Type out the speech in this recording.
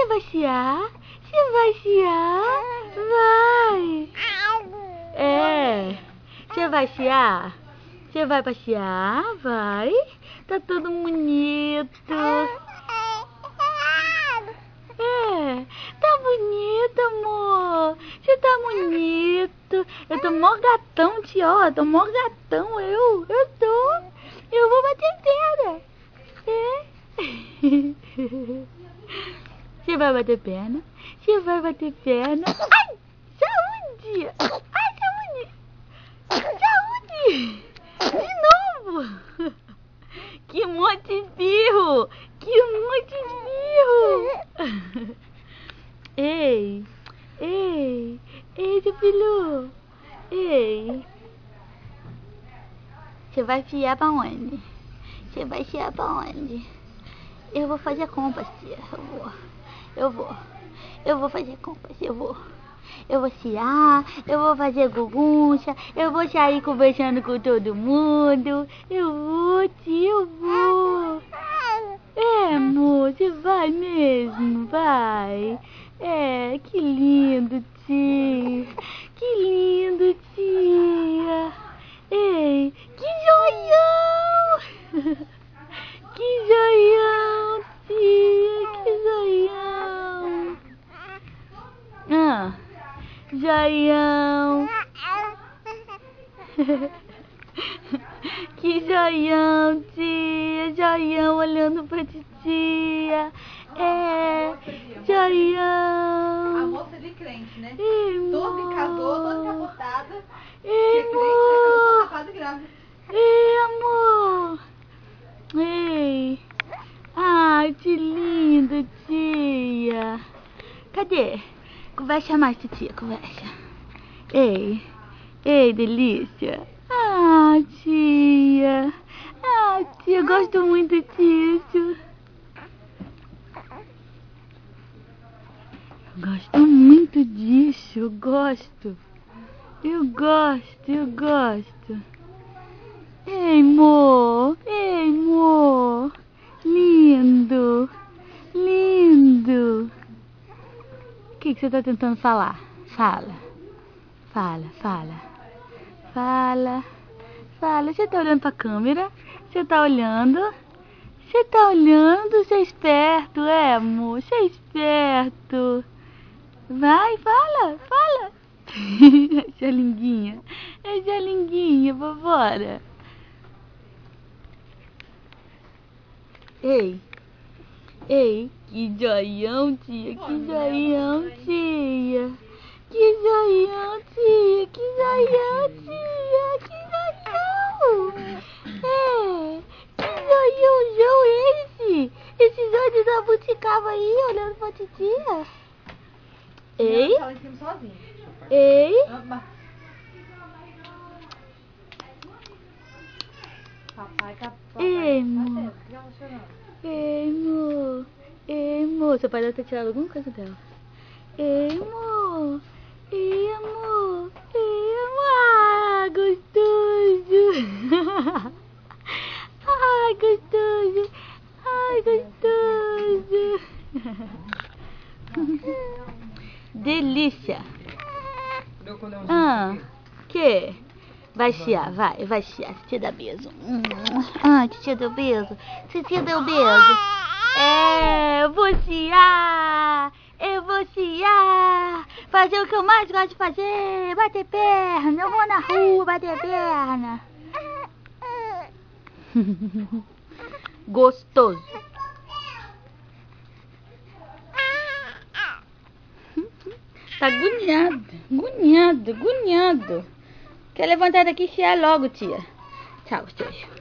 Vai passear? Você vai passear? Vai! É! Você vai passear? Você vai passear? Vai! Tá todo bonito! É! Tá bonito, amor! Você tá bonito! Eu tô mó gatão, tia, ó! Tô mó gatão, eu tô! Eu vou bater perna! É! Você vai bater perna? Você vai bater perna? Ai! Saúde! Ai, saúde! Saúde! De novo! Que monte de birro! Que monte de birro! Ei! Ei! Ei, seu filho! Ei! Você vai fiar pra onde? Você vai fiar pra onde? Eu vou fazer compras, tia. Eu vou fazer compras, eu vou chiar, eu vou fazer guguncha, eu vou sair conversando com todo mundo. Eu vou, tia, eu vou. É, amor, você vai mesmo, vai. É, que lindo, tia. Que lindo, tia. Ei, que joião! Que joião, tia, que joião. Ah, joião. Que joião, tia, joião olhando pra titia. É, joião. A moça de crente, né? Ei, Toda casou, toda capotada. Ei, Que crente, né? amor. Casou quase grávida. Ei, amor. Ei. Ai, que lindo, tia. Cadê? Conversa mais, tia, conversa. Ei. Ei, delícia. Ah, tia. Ah, tia, eu gosto muito disso. Gosto muito disso, eu gosto. Eu gosto. Ei, amor. Ei, amor. Lindo. Lindo. O que você tá tentando falar? Fala. Fala. Você tá olhando pra câmera? Você tá olhando? Você é esperto, é, amor? Você é esperto. Vai, fala. Essa linguinha, vambora. Ei, que joião, tia, que joião, tia. Que joião, tia, que joião, tia, que joião. É, que joião esse? Esse joio da buticava aí, olhando pra titia. Ei? Ela em cima sozinha. Ei? Papai. Ei, amor. Ei, amor. Seu pai deve ter tirado alguma coisa dela. Ei, amor. Ah, gostoso. Ai, gostoso. Delícia. Que? Vai chiar, vai chiar. Titia dá beijo. Titia deu beijo. É, eu vou chiar. Fazer o que eu mais gosto de fazer. Bater perna. Eu vou na rua bater perna. Gostoso. Tá agoniado. Quer levantar daqui e chiar logo, tia. Tchau, gostoso.